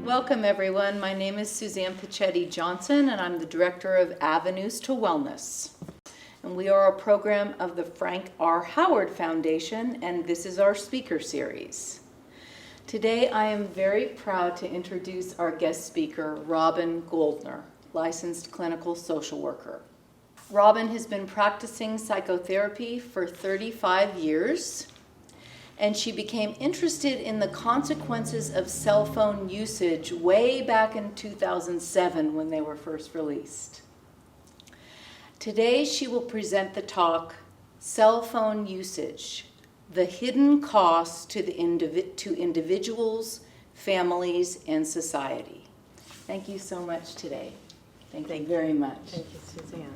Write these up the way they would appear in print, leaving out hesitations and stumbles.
Welcome everyone. My name is Suzanne Pichetti Johnson and I'm the Director of Avenues to Wellness. And we are a program of the Frank R. Howard Foundation, and this is our speaker series. Today I am very proud to introduce our guest speaker, Robin Goldner, licensed clinical social worker. Robin has been practicing psychotherapy for 35 years. And she became interested in the consequences of cell phone usage way back in 2007 when they were first released. Today she will present the talk, Cell Phone Usage, the Hidden Cost to Individuals, Families, and Society. Thank you so much today. Thank you very much. Thank you, Suzanne.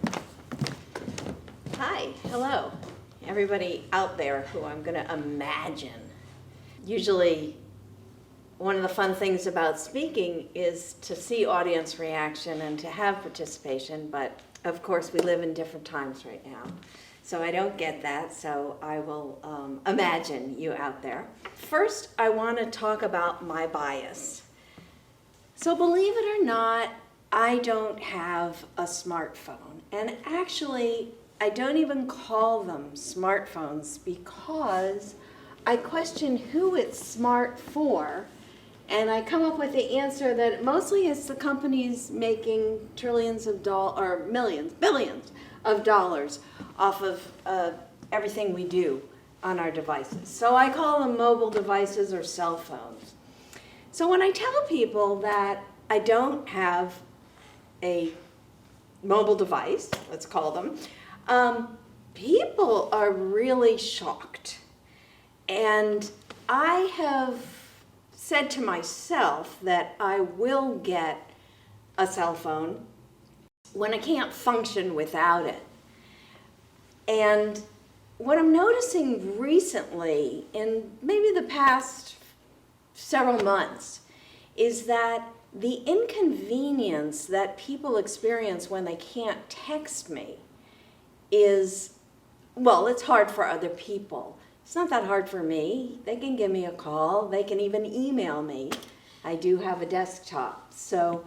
Hi, hello. Everybody out there who I'm going to imagine. Usually, one of the fun things about speaking is to see audience reaction and to have participation, but of course we live in different times right now. So I don't get that, so I will imagine you out there. First, I want to talk about my bias. So believe it or not, I don't have a smartphone, and actually, I don't even call them smartphones because I question who it's smart for, and I come up with the answer that mostly it's the companies making trillions of dollars, or millions, billions of dollars off of everything we do on our devices. So I call them mobile devices or cell phones. So when I tell people that I don't have a mobile device, let's call them, people are really shocked. And I have said to myself that I will get a cell phone when I can't function without it. And what I'm noticing recently, in maybe the past several months, is that the inconvenience that people experience when they can't text me is, well, it's hard for other people. It's not that hard for me. They can give me a call. They can even email me. I do have a desktop. So,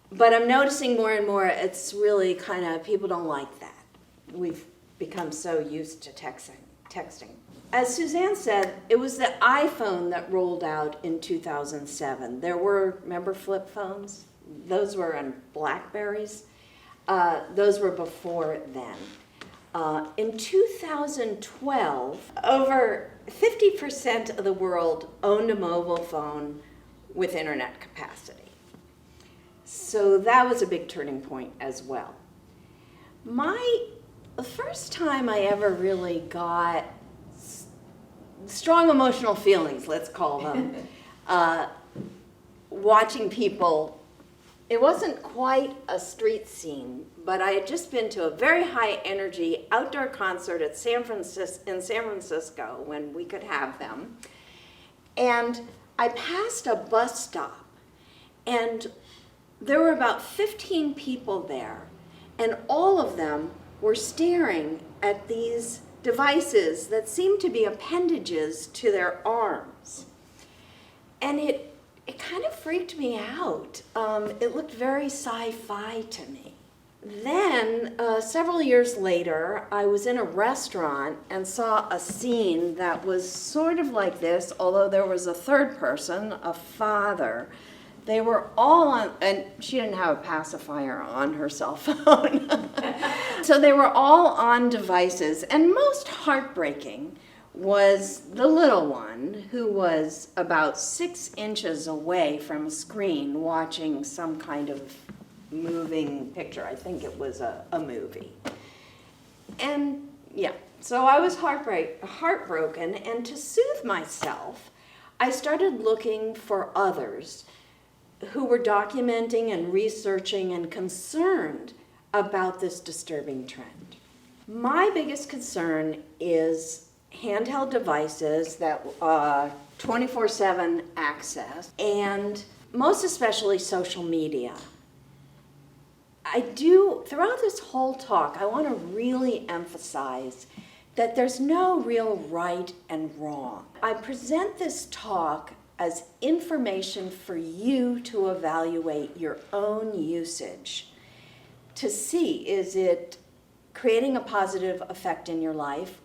but I'm noticing more and more it's really kind of, people don't like that. We've become so used to texting. As Suzanne said, it was the iPhone that rolled out in 2007. There were, remember flip phones? Those were on Blackberries. Those were before then. In 2012, over 50% of the world owned a mobile phone with internet capacity. So that was a big turning point as well. The first time I ever really got strong emotional feelings, let's call them, watching people. It wasn't quite a street scene, but I had just been to a very high energy outdoor concert in San Francisco when we could have them. And I passed a bus stop, and there were about 15 people there, and all of them were staring at these devices that seemed to be appendages to their arms. And it kind of freaked me out. It looked very sci-fi to me. Then, several years later, I was in a restaurant and saw a scene that was sort of like this, although there was a third person, a father. They were all on, and she didn't have a pacifier on her cell phone. So they were all on devices, and most heartbreaking was the little one who was about 6 inches away from a screen watching some kind of moving picture. I think it was a movie. And yeah, so I was heartbroken, and to soothe myself, I started looking for others who were documenting and researching and concerned about this disturbing trend. My biggest concern is handheld devices that 24/7 access, and most especially social media. Throughout this whole talk, I want to really emphasize that there's no real right and wrong. I present this talk as information for you to evaluate your own usage, to see, is it creating a positive effect in your life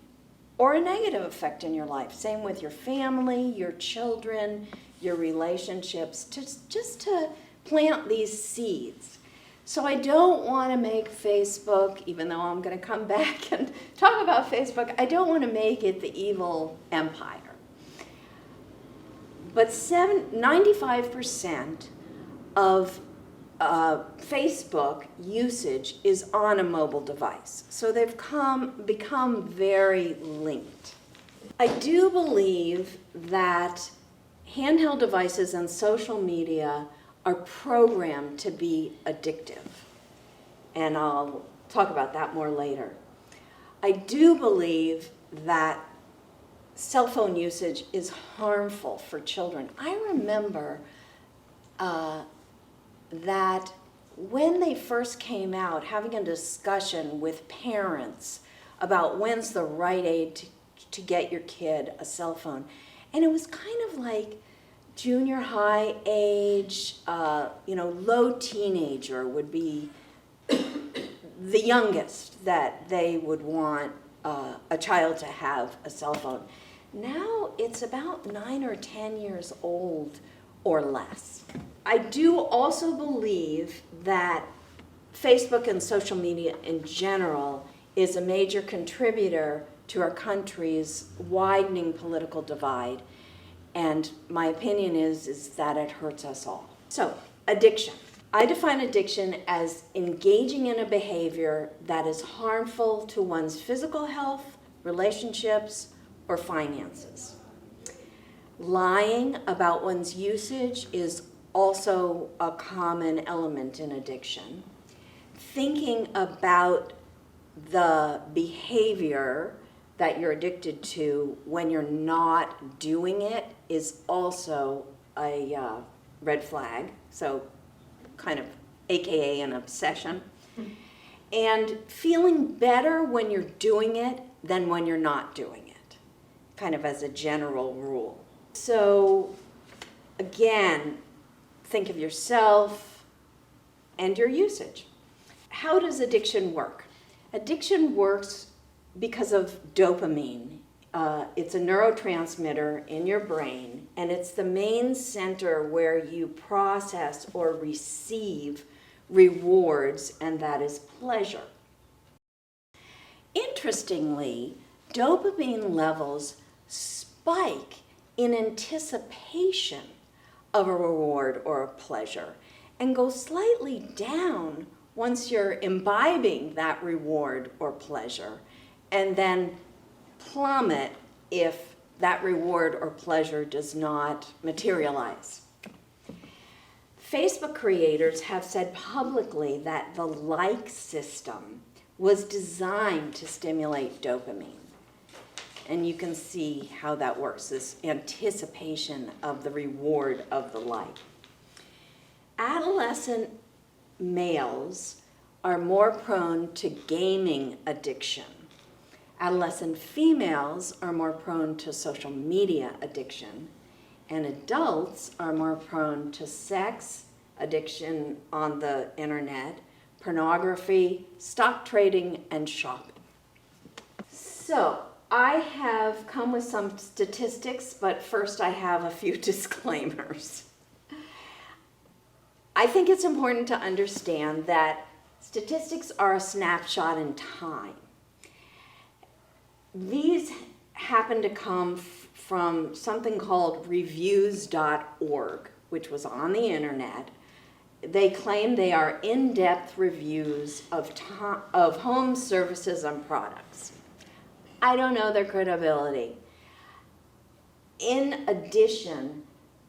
or a negative effect in your life? Same with your family, your children, your relationships, just to plant these seeds. So I don't want to make Facebook, even though I'm going to come back and talk about Facebook, I don't want to make it the evil empire. But 95% of Facebook usage is on a mobile device. So they've become very linked. I do believe that handheld devices and social media are programmed to be addictive. And I'll talk about that more later. I do believe that cell phone usage is harmful for children. I remember that when they first came out, having a discussion with parents about when's the right age to get your kid a cell phone. And it was kind of like junior high age, low teenager would be the youngest that they would want a child to have a cell phone. Now it's about 9 or 10 years old or less. I do also believe that Facebook and social media in general is a major contributor to our country's widening political divide. And my opinion is that it hurts us all. So, addiction. I define addiction as engaging in a behavior that is harmful to one's physical health, relationships, or finances. Lying about one's usage is also a common element in addiction. Thinking about the behavior that you're addicted to when you're not doing it is also a red flag, so kind of AKA an obsession. And feeling better when you're doing it than when you're not doing it, kind of as a general rule. So again, think of yourself and your usage. How does addiction work? Addiction works because of dopamine. It's a neurotransmitter in your brain, and it's the main center where you process or receive rewards, and that is pleasure. Interestingly, dopamine levels spike in anticipation of a reward or a pleasure and go slightly down once you're imbibing that reward or pleasure, and then plummet if that reward or pleasure does not materialize. Facebook creators have said publicly that the like system was designed to stimulate dopamine. And you can see how that works, this anticipation of the reward of the like. Adolescent males are more prone to gaming addiction. Adolescent females are more prone to social media addiction, and adults are more prone to sex addiction on the internet, pornography, stock trading, and shopping. So, I have come with some statistics, but first I have a few disclaimers. I think it's important to understand that statistics are a snapshot in time. These happen to come from something called reviews.org, which was on the internet. They claim they are in-depth reviews of home services and products. I don't know their credibility. In addition,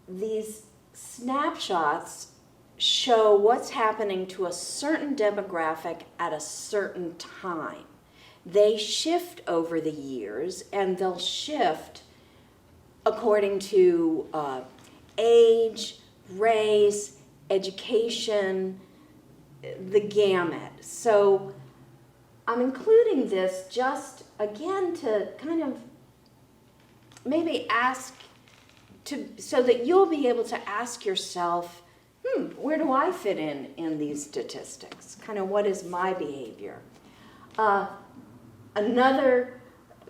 these snapshots show what's happening to a certain demographic at a certain time. They shift over the years, and they'll shift according to age, race, education, the gamut. So I'm including this just, again, to kind of maybe ask so that you'll be able to ask yourself, where do I fit in these statistics? Kind of what is my behavior? Another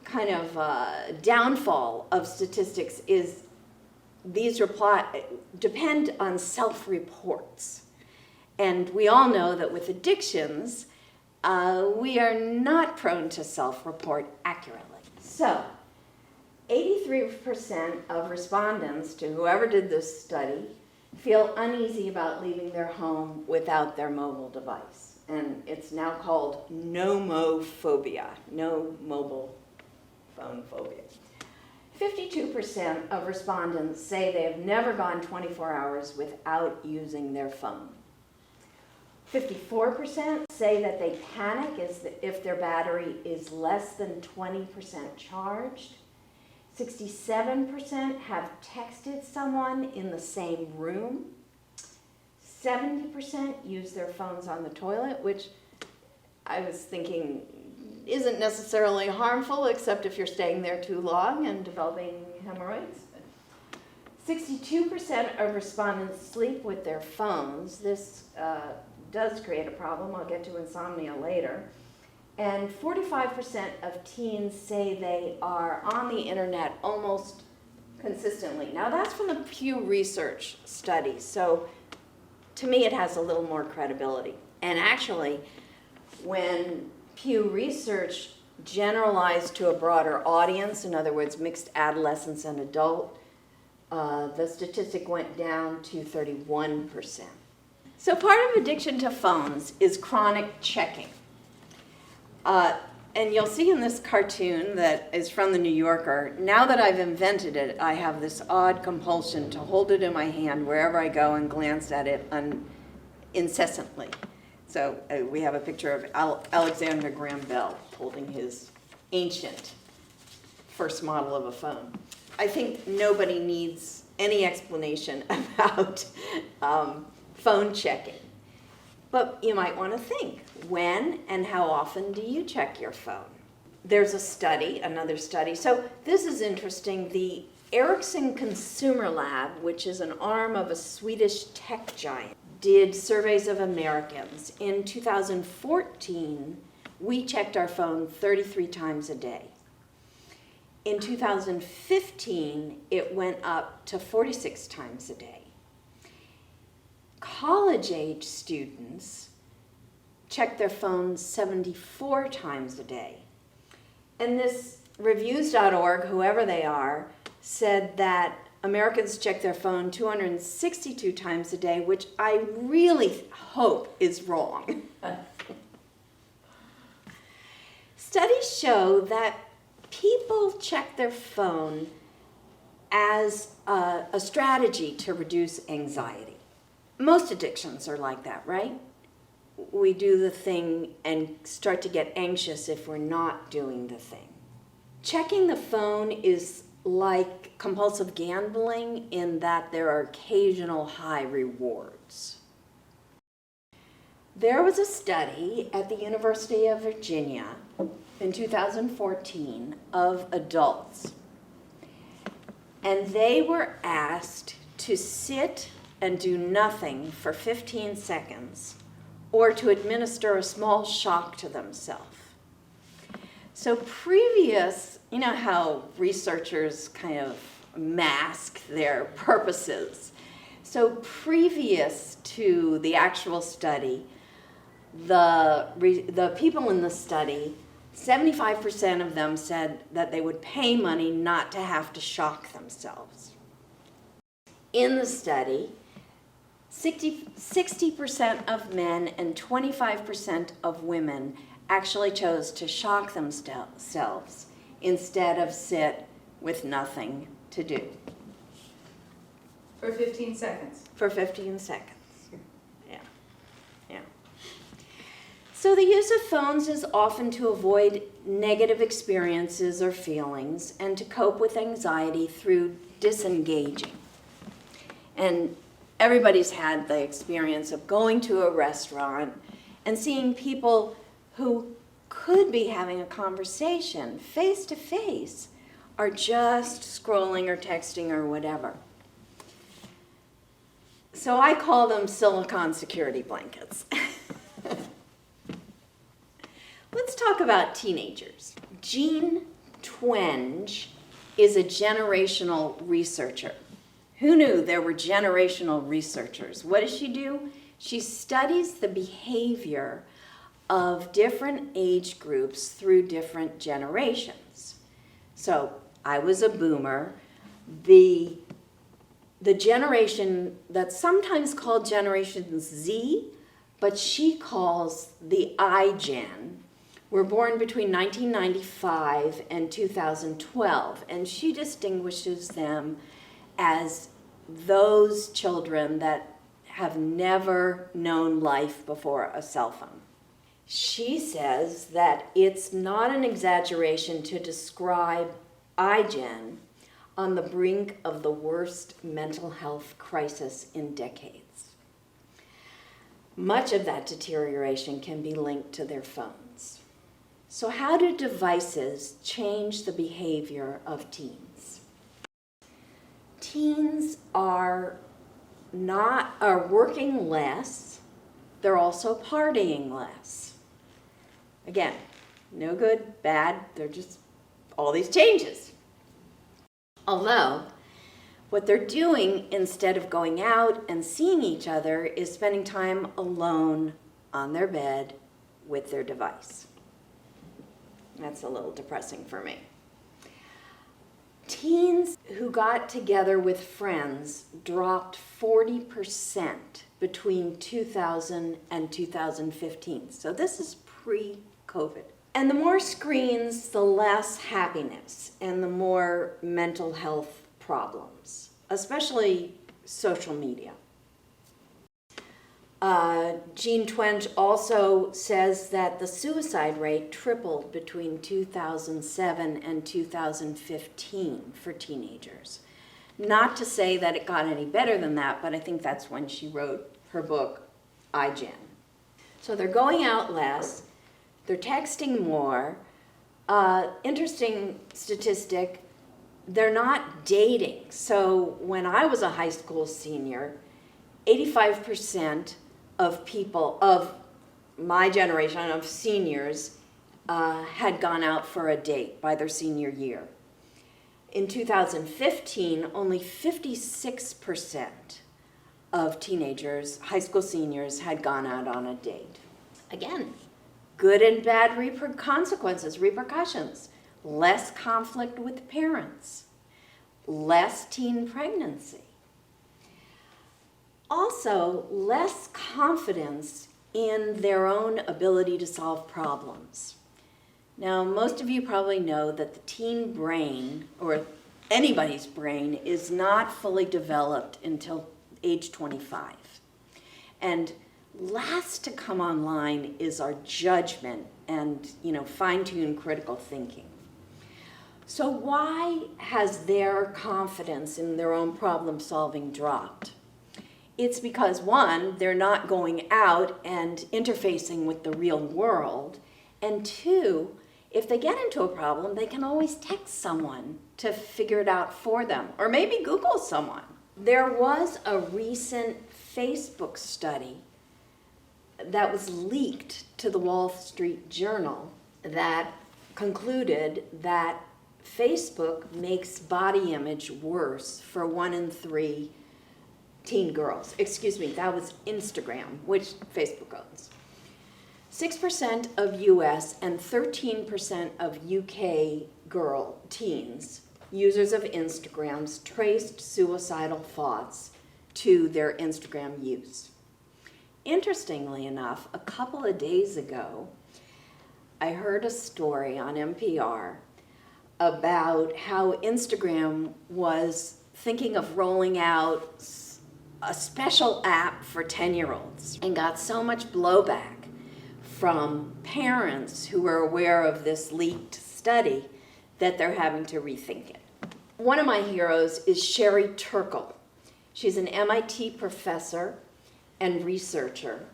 kind of downfall of statistics is these depend on self-reports. And we all know that with addictions, we are not prone to self-report accurately. So, 83% of respondents to whoever did this study feel uneasy about leaving their home without their mobile device. And it's now called nomophobia, no mobile phone phobia. 52% of respondents say they have never gone 24 hours without using their phone. 54% say that they panic if their battery is less than 20% charged. 67% have texted someone in the same room. 70% use their phones on the toilet, which I was thinking isn't necessarily harmful, except if you're staying there too long and developing hemorrhoids. 62% of respondents sleep with their phones. This does create a problem. I'll get to insomnia later. And 45% of teens say they are on the internet almost consistently. Now that's from the Pew Research study, so to me it has a little more credibility. And actually, when Pew Research generalized to a broader audience, in other words, mixed adolescents and adult, the statistic went down to 31%. So part of addiction to phones is chronic checking. And you'll see in this cartoon that is from the New Yorker, now that I've invented it, I have this odd compulsion to hold it in my hand wherever I go and glance at it incessantly. So we have a picture of Alexander Graham Bell holding his ancient first model of a phone. I think nobody needs any explanation about phone checking. But you might want to think, when and how often do you check your phone? There's a study, another study. So this is interesting. The Ericsson Consumer Lab, which is an arm of a Swedish tech giant, did surveys of Americans. In 2014, we checked our phone 33 times a day. In 2015, it went up to 46 times a day. College-age students check their phones 74 times a day. And this reviews.org, whoever they are, said that Americans check their phone 262 times a day, which I really hope is wrong. Studies show that people check their phone as a strategy to reduce anxiety. Most addictions are like that, right? We do the thing and start to get anxious if we're not doing the thing. Checking the phone is like compulsive gambling in that there are occasional high rewards. There was a study at the University of Virginia in 2014 of adults, and they were asked to sit and do nothing for 15 seconds or to administer a small shock to themselves. So previous, you know how researchers kind of mask their purposes. So previous to the actual study, the people in the study, 75% of them said that they would pay money not to have to shock themselves. In the study, 60% of men and 25% of women actually chose to shock themselves instead of sit with nothing to do. For 15 seconds. For 15 seconds. Yeah. So the use of phones is often to avoid negative experiences or feelings and to cope with anxiety through disengaging. And everybody's had the experience of going to a restaurant and seeing people who could be having a conversation face to face are just scrolling or texting or whatever. So I call them silicone security blankets. Let's talk about teenagers. Jean Twenge is a generational researcher. Who knew there were generational researchers? What does she do? She studies the behavior of different age groups through different generations. So I was a boomer. The generation that's sometimes called Generation Z, but she calls the iGen, were born between 1995 and 2012, and she distinguishes them as those children that have never known life before a cell phone. She says that it's not an exaggeration to describe iGen on the brink of the worst mental health crisis in decades. Much of that deterioration can be linked to their phones. So how do devices change the behavior of teens? Teens are working less. They're also partying less. Again, no good, bad, they're just all these changes. Although, what they're doing instead of going out and seeing each other is spending time alone on their bed with their device. That's a little depressing for me. Teens who got together with friends dropped 40% between 2000 and 2015. So this is pre-COVID. And the more screens, the less happiness and the more mental health problems, especially social media. Jean Twenge also says that the suicide rate tripled between 2007 and 2015 for teenagers. Not to say that it got any better than that, but I think that's when she wrote her book, iGen. So they're going out less, they're texting more. Interesting statistic, they're not dating. So when I was a high school senior, 85% of people of my generation of seniors had gone out for a date by their senior year. In 2015, only 56% of teenagers, high school seniors, had gone out on a date. Again, good and bad repercussions. Less conflict with parents, less teen pregnancy. Also, less confidence in their own ability to solve problems. Now, most of you probably know that the teen brain, or anybody's brain, is not fully developed until age 25. And last to come online is our judgment and, fine-tuned critical thinking. So why has their confidence in their own problem solving dropped? It's because, one, they're not going out and interfacing with the real world, and two, if they get into a problem, they can always text someone to figure it out for them, or maybe Google someone. There was a recent Facebook study that was leaked to the Wall Street Journal that concluded that Facebook makes body image worse for 1 in 3 teen girls. Excuse me, that was Instagram, which Facebook owns. 6% of US and 13% of UK teens, users of Instagrams, traced suicidal thoughts to their Instagram use. Interestingly enough, a couple of days ago, I heard a story on NPR about how Instagram was thinking of rolling out a special app for 10-year-olds and got so much blowback from parents who were aware of this leaked study that they're having to rethink it. One of my heroes is Sherry Turkle. She's an MIT professor and researcher,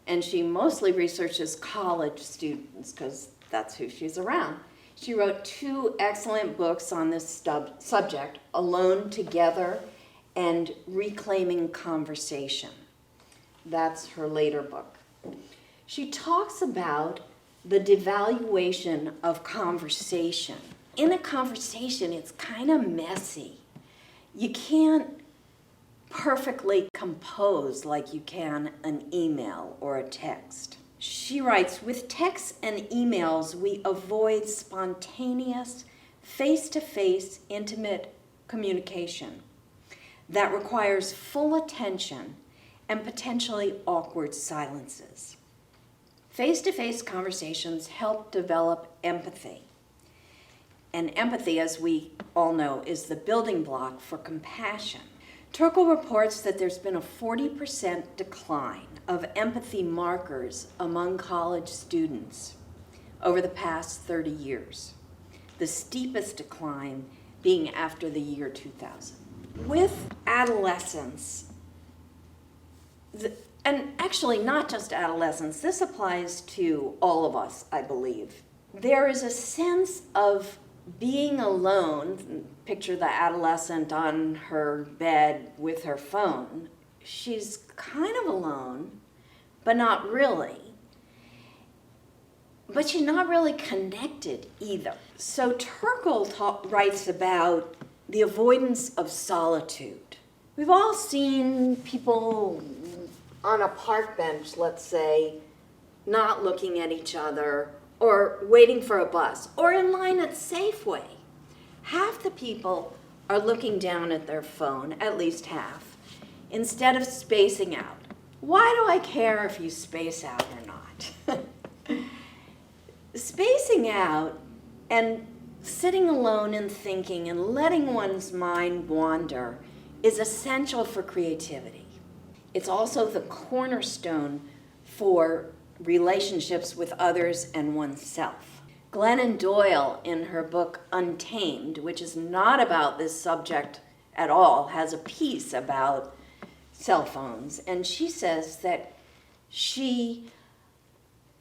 and she mostly researches college students because that's who she's around. She wrote 2 excellent books on this subject, Alone Together and Reclaiming Conversation. That's her later book. She talks about the devaluation of conversation. In a conversation, it's kind of messy. You can't perfectly compose like you can an email or a text. She writes, with texts and emails, we avoid spontaneous, face-to-face, intimate communication that requires full attention and potentially awkward silences. Face-to-face conversations help develop empathy. And empathy, as we all know, is the building block for compassion. Turkle reports that there's been a 40% decline of empathy markers among college students over the past 30 years, the steepest decline being after the year 2000. With adolescence, and actually not just adolescents, this applies to all of us, I believe. There is a sense of being alone. Picture the adolescent on her bed with her phone. She's kind of alone, but not really. But she's not really connected either. So Turkle writes about the avoidance of solitude. We've all seen people on a park bench, let's say, not looking at each other, or waiting for a bus, or in line at Safeway. Half the people are looking down at their phone, at least half, instead of spacing out. Why do I care if you space out or not? Spacing out and sitting alone and thinking and letting one's mind wander is essential for creativity. It's also the cornerstone for relationships with others and oneself. Glennon Doyle, in her book Untamed, which is not about this subject at all, has a piece about cell phones. And she says that she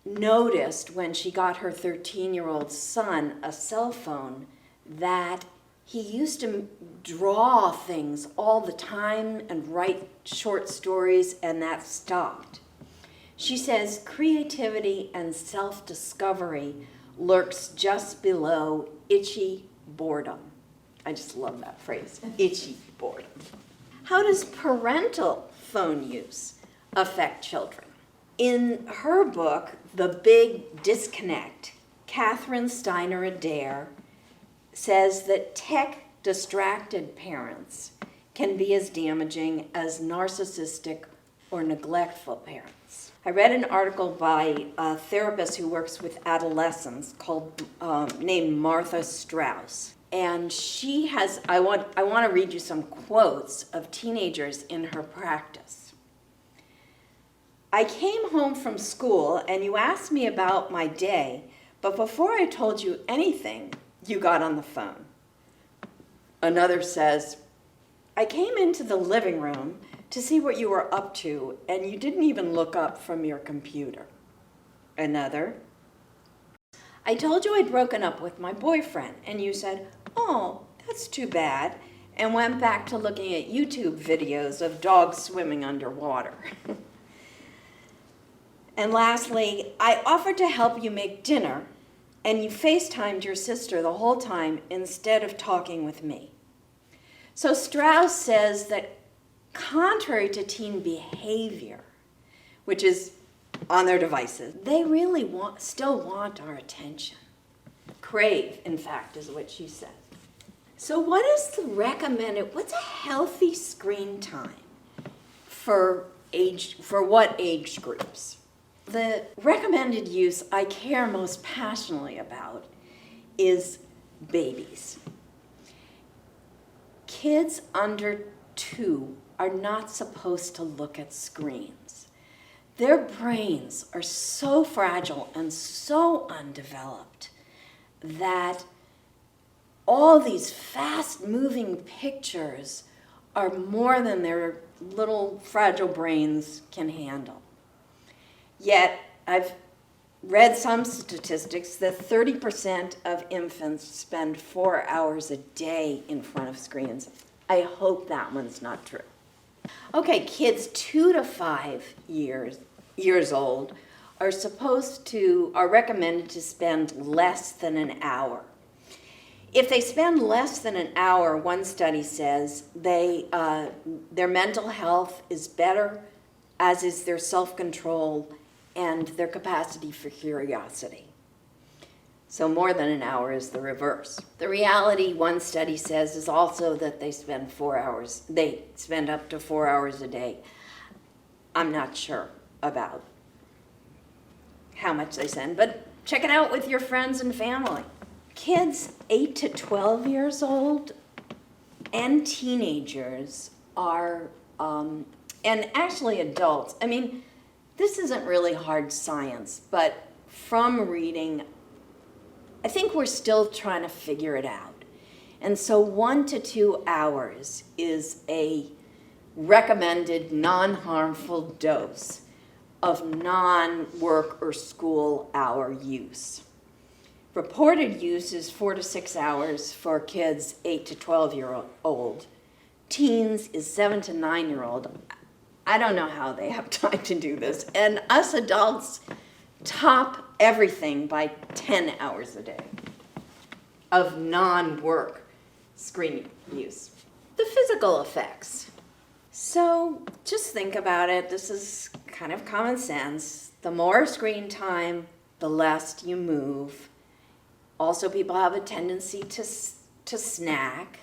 noticed when she got her 13-year-old son a cell phone that he used to draw things all the time and write short stories, and that stopped. She says creativity and self-discovery lurks just below itchy boredom. I just love that phrase, itchy boredom. How does parental phone use affect children? In her book, The Big Disconnect, Catherine Steiner Adair says that tech-distracted parents can be as damaging as narcissistic or neglectful parents. I read an article by a therapist who works with adolescents named Martha Strauss. And she has, I want to read you some quotes of teenagers in her practice. I came home from school and you asked me about my day, but before I told you anything, you got on the phone. Another says, I came into the living room to see what you were up to, and you didn't even look up from your computer. Another, I told you I'd broken up with my boyfriend, and you said, oh, that's too bad, and went back to looking at YouTube videos of dogs swimming underwater. And lastly, I offered to help you make dinner, and you FaceTimed your sister the whole time instead of talking with me. So Strauss says that contrary to teen behavior, which is on their devices, they really still want our attention. Crave, in fact, is what she said. So what is the recommended, what's a healthy screen time for what age groups? The recommended use I care most passionately about is babies. Kids under 2 are not supposed to look at screens. Their brains are so fragile and so undeveloped that all these fast-moving pictures are more than their little fragile brains can handle. Yet, I've read some statistics that 30% of infants spend 4 hours a day in front of screens. I hope that one's not true. Okay, kids 2 to 5 years old are recommended to spend less than an hour. If they spend less than an hour, one study says their mental health is better, as is their self-control and their capacity for curiosity. So more than an hour is the reverse. The reality, one study says, is also that they spend up to 4 hours a day. I'm not sure about how much they spend, but check it out with your friends and family. Kids 8 to 12 years old and teenagers are, and actually adults, I mean, this isn't really hard science, but from reading, I think we're still trying to figure it out. And so 1 to 2 hours is a recommended non-harmful dose of non-work or school hour use. Reported use is 4 to 6 hours for kids 8 to 12-year-old. Teens is 7 to 9-year-old. I don't know how they have time to do this. And us adults top everything by 10 hours a day of non-work screen use. The physical effects. So just think about it. This is kind of common sense. The more screen time, the less you move. Also, people have a tendency to snack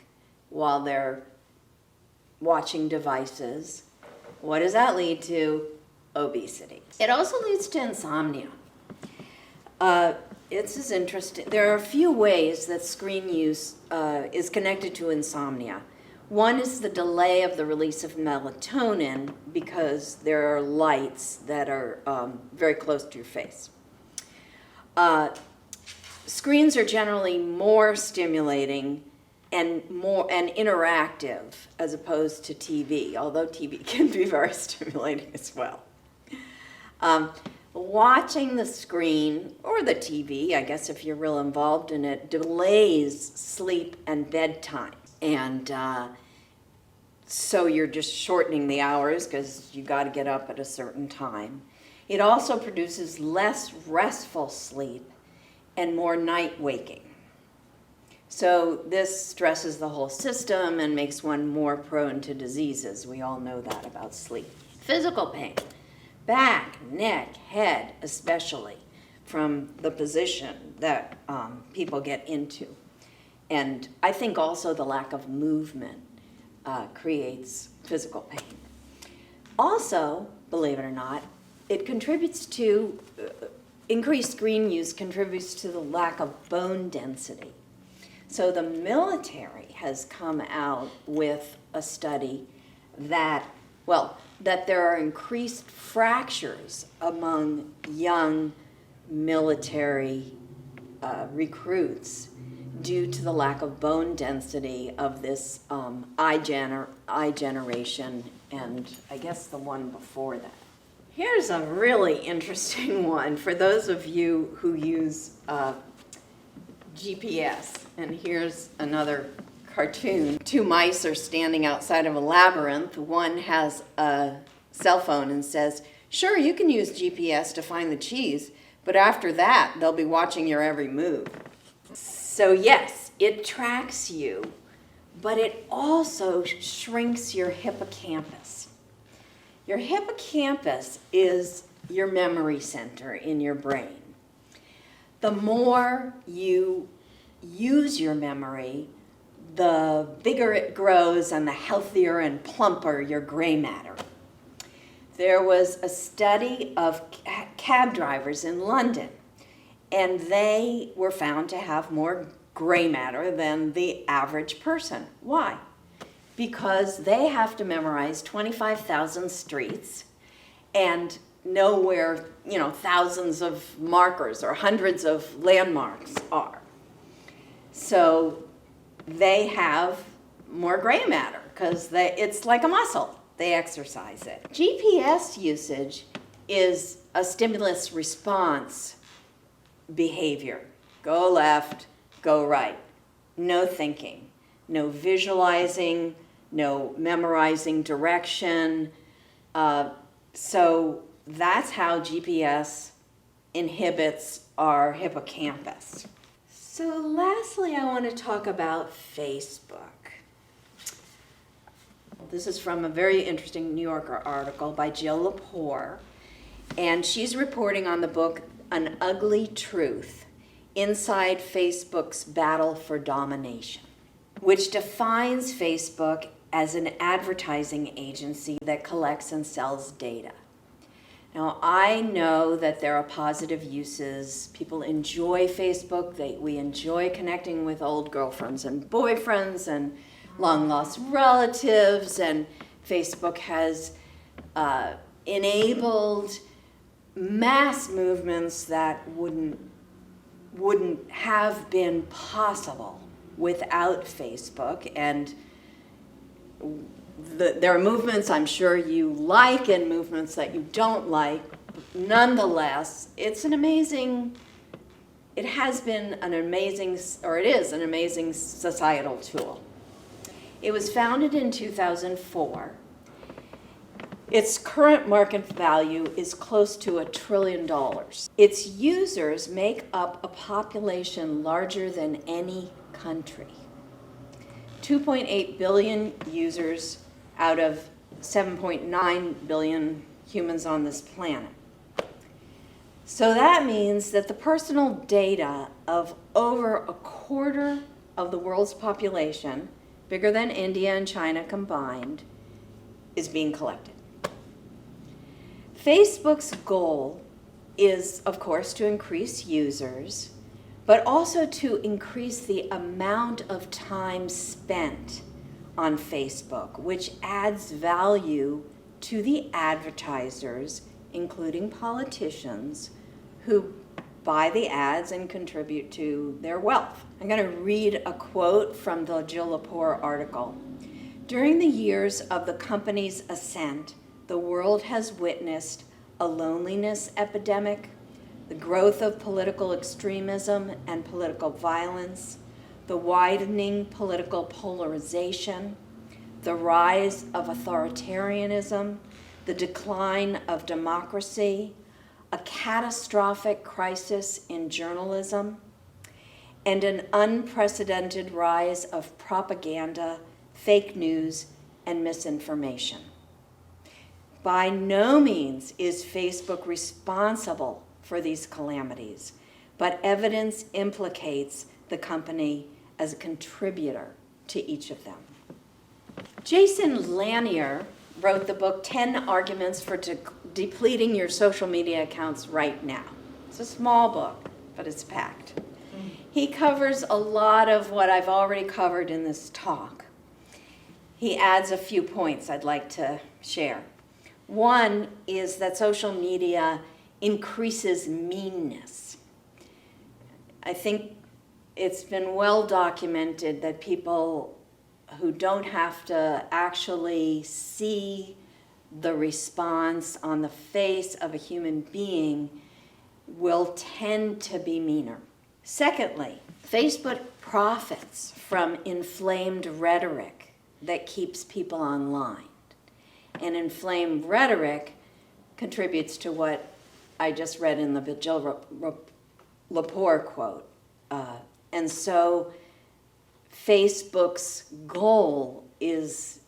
while they're watching devices. What does that lead to? Obesity. It also leads to insomnia. It's interesting. There are a few ways that screen use is connected to insomnia. One is the delay of the release of melatonin because there are lights that are very close to your face. Screens are generally more stimulating and interactive as opposed to TV, although TV can be very stimulating as well. Watching the screen or the TV, I guess if you're real involved in it, delays sleep and bedtime. And so you're just shortening the hours because you got to get up at a certain time. It also produces less restful sleep and more night waking. So this stresses the whole system and makes one more prone to diseases. We all know that about sleep. Physical pain, back, neck, head especially, from the position that people get into. And I think also the lack of movement creates physical pain. Also, believe it or not, it contributes to, increased screen use contributes to the lack of bone density. So the military has come out with a study that there are increased fractures among young military recruits due to the lack of bone density of this I generation and I guess the one before that. Here's a really interesting one for those of you who use GPS. And here's another cartoon. Two mice are standing outside of a labyrinth. One has a cell phone and says, "Sure, you can use GPS to find the cheese, but after that, they'll be watching your every move." So yes, it tracks you, but it also shrinks your hippocampus. Your hippocampus is your memory center in your brain. The more you use your memory, the bigger it grows and the healthier and plumper your gray matter. There was a study of cab drivers in London, and they were found to have more gray matter than the average person. Why? Because they have to memorize 25,000 streets and know where, thousands of markers or hundreds of landmarks are. So they have more gray matter because it's like a muscle. They exercise it. GPS usage is a stimulus response behavior. Go left, go right. No thinking, no visualizing, no memorizing direction. So that's how GPS inhibits our hippocampus. So lastly, I want to talk about Facebook. This is from a very interesting New Yorker article by Jill Lepore, and she's reporting on the book An Ugly Truth: Inside Facebook's Battle for Domination, which defines Facebook as an advertising agency that collects and sells data. Now, I know that there are positive uses. People enjoy Facebook. We enjoy connecting with old girlfriends and boyfriends and long-lost relatives, and Facebook has enabled mass movements that wouldn't have been possible without Facebook. And there are movements I'm sure you like and movements that you don't like. Nonetheless, it is an amazing societal tool. It was founded in 2004. Its current market value is close to $1 trillion. Its users make up a population larger than any country. 2.8 billion users out of 7.9 billion humans on this planet. So that means that the personal data of over a quarter of the world's population, bigger than India and China combined, is being collected. Facebook's goal is, of course, to increase users, but also to increase the amount of time spent on Facebook, which adds value to the advertisers, including politicians, who buy the ads and contribute to their wealth. I'm going to read a quote from the Jill Lepore article. During the years of the company's ascent, the world has witnessed a loneliness epidemic, the growth of political extremism and political violence, the widening political polarization, the rise of authoritarianism, the decline of democracy, a catastrophic crisis in journalism, and an unprecedented rise of propaganda, fake news, and misinformation. By no means is Facebook responsible for these calamities, but evidence implicates the company as a contributor to each of them. Jason Lanier wrote the book 10 Arguments for Depleting Your Social Media Accounts Right Now. It's a small book, but it's packed. He covers a lot of what I've already covered in this talk. He adds a few points I'd like to share. One is that social media increases meanness. I think it's been well documented that people who don't have to actually see the response on the face of a human being will tend to be meaner. Secondly, Facebook profits from inflamed rhetoric that keeps people online. And inflamed rhetoric contributes to what I just read in the Jill Lepore quote. And so Facebook's goal is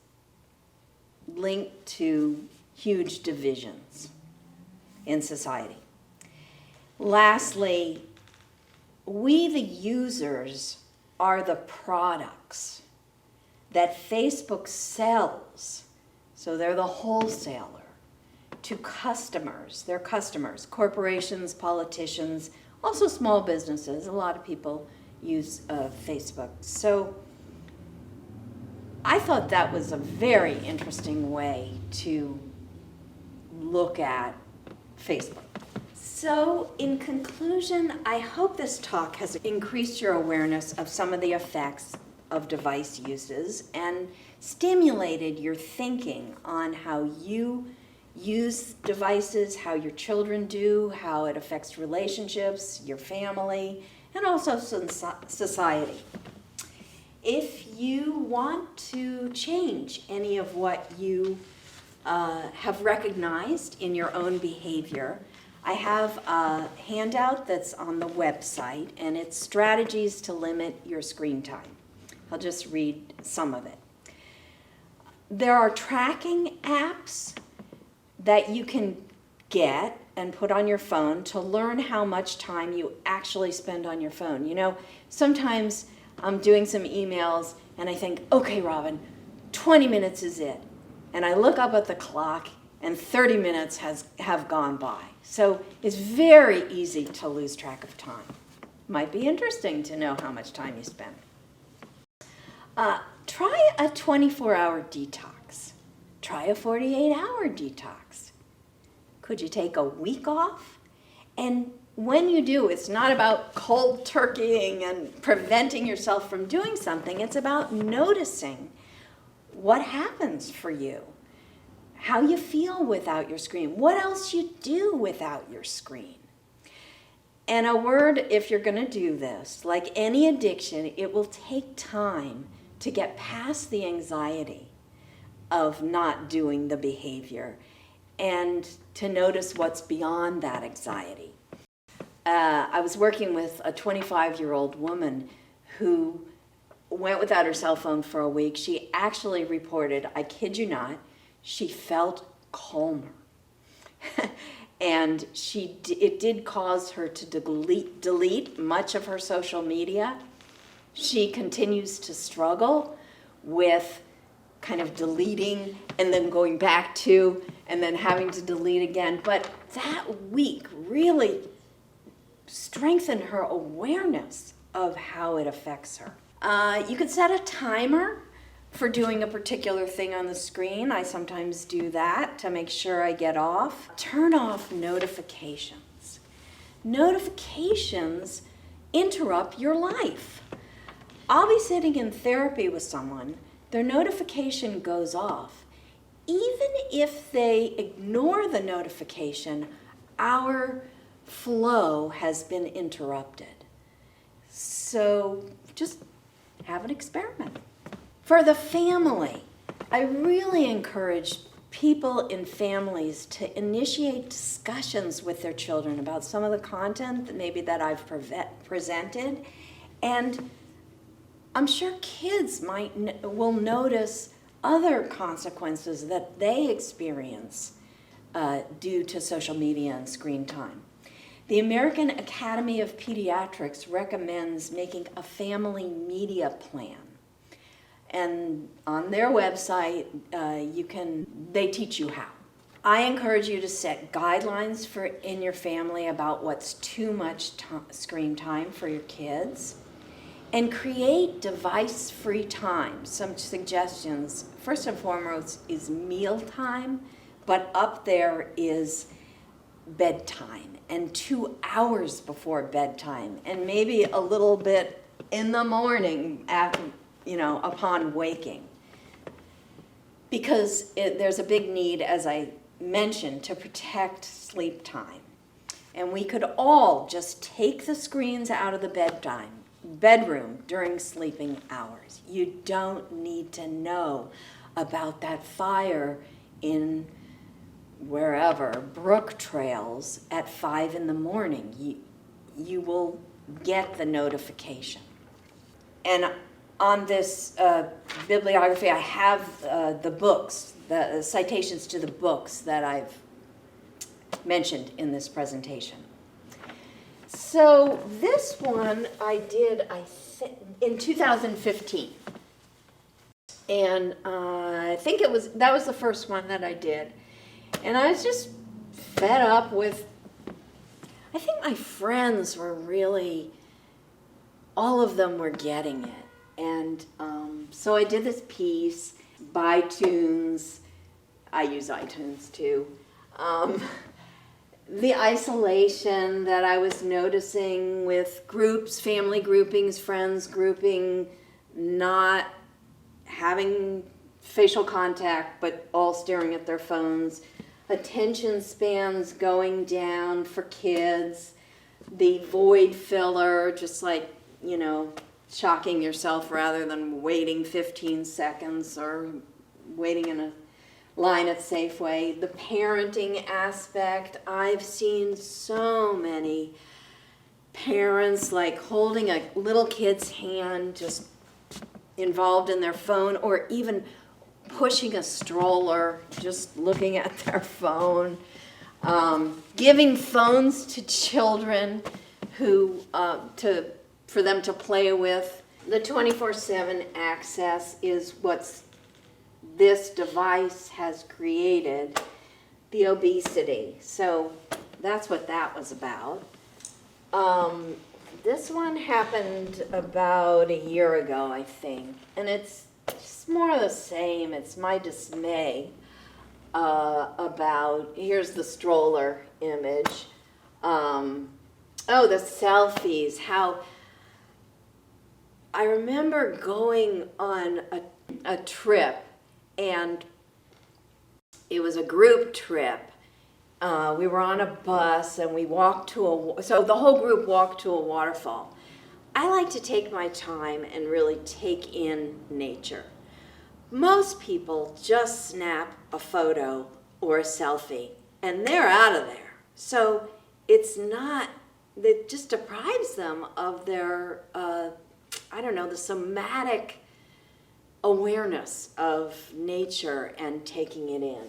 linked to huge divisions in society. Lastly, we the users are the products that Facebook sells. So they're the wholesaler to customers. They're customers, corporations, politicians, also small businesses. A lot of people use Facebook. So I thought that was a very interesting way to look at Facebook. So in conclusion, I hope this talk has increased your awareness of some of the effects of device uses and stimulated your thinking on how you use devices, how your children do, how it affects relationships, your family, and also society. If you want to change any of what you have recognized in your own behavior, I have a handout that's on the website, and it's strategies to limit your screen time. I'll just read some of it. There are tracking apps that you can get and put on your phone to learn how much time you actually spend on your phone. You know, sometimes I'm doing some emails and I think, okay, Robin, 20 minutes is it. And I look up at the clock and 30 minutes have gone by. So it's very easy to lose track of time. Might be interesting to know how much time you spend. Try a 24-hour detox. Try a 48-hour detox. Could you take a week off? And when you do, it's not about cold turkeying and preventing yourself from doing something. It's about noticing what happens for you, how you feel without your screen, what else you do without your screen. And a word, if you're going to do this, like any addiction, it will take time to get past the anxiety of not doing the behavior and to notice what's beyond that anxiety. I was working with a 25-year-old woman who went without her cell phone for a week. She actually reported, I kid you not, she felt calmer. And it did cause her to delete much of her social media. She continues to struggle with kind of deleting and then going back to and then having to delete again. But that week really strengthened her awareness of how it affects her. You could set a timer for doing a particular thing on the screen. I sometimes do that to make sure I get off. Turn off notifications. Notifications interrupt your life. I'll be sitting in therapy with someone, their notification goes off. Even if they ignore the notification, our flow has been interrupted. So just have an experiment. For the family, I really encourage people in families to initiate discussions with their children about some of the content that I've presented. And I'm sure kids will notice other consequences that they experience due to social media and screen time. The American Academy of Pediatrics recommends making a family media plan. And on their website, they teach you how. I encourage you to set guidelines in your family about what's too much screen time for your kids. And create device-free time. Some suggestions, first and foremost, is meal time, but up there is bedtime, and 2 hours before bedtime, and maybe a little bit in the morning upon waking. Because there's a big need, as I mentioned, to protect sleep time. And we could all just take the screens out of the bedroom during sleeping hours. You don't need to know about that fire in wherever, Brook Trails at 5 in the morning. You will get the notification. And on this bibliography, I have the books, the citations to the books that I've mentioned in this presentation. So this one I did, in 2015. And I think that was the first one that I did. And I was just fed up with, I think my friends were really, all of them were getting it. And so I did this piece, iTunes, I use iTunes too. The isolation that I was noticing with groups, family groupings, friends grouping, not having facial contact, but all staring at their phones. attention spans going down for kids, the void filler, just like, you know, shocking yourself rather than waiting 15 seconds or waiting in a line at Safeway. The parenting aspect, I've seen so many parents like holding a little kid's hand, just involved in their phone, or even pushing a stroller, just looking at their phone. Giving phones to children who for them to play with. The 24/7 access is what's this device has created, the obesity. So that's what that was about. This one happened about a year ago, I think, and it's just more of the same. It's my dismay about, here's the stroller image. The selfies, how I remember going on a trip, and it was a group trip. We were on a bus and we walked so the whole group walked to a waterfall. I like to take my time and really take in nature. Most people just snap a photo or a selfie and they're out of there. So it just deprives them of their, the somatic awareness of nature and taking it in.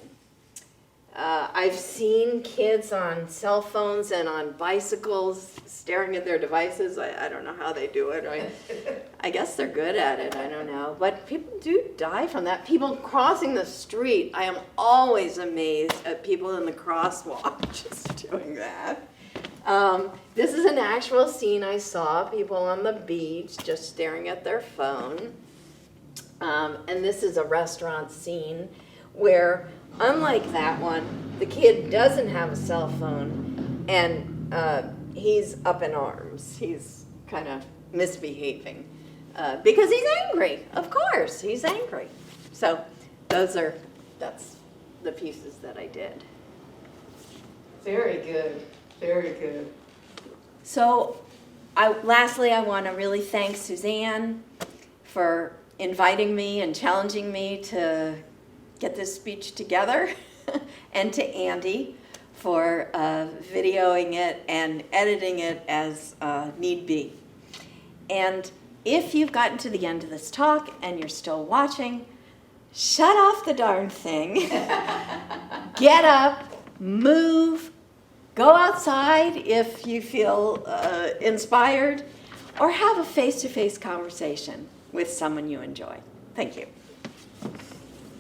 I've seen kids on cell phones and on bicycles staring at their devices. I don't know how they do it. I guess they're good at it. I don't know. But people do die from that. People crossing the street. I am always amazed at people in the crosswalk just doing that. This is an actual scene I saw. People on the beach just staring at their phone. And this is a restaurant scene where, unlike that one, the kid doesn't have a cell phone, and he's up in arms. He's kind of misbehaving because he's angry. Of course, he's angry. So that's the pieces that I did. Very good, very good. So lastly, I want to really thank Suzanne for inviting me and challenging me to get this speech together, and to Andy for videoing it and editing it as need be. And if you've gotten to the end of this talk and you're still watching, shut off the darn thing. Get up, move, go outside if you feel inspired, or have a face-to-face conversation with someone you enjoy. Thank you.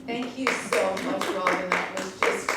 Thank you so much, Robin. That was just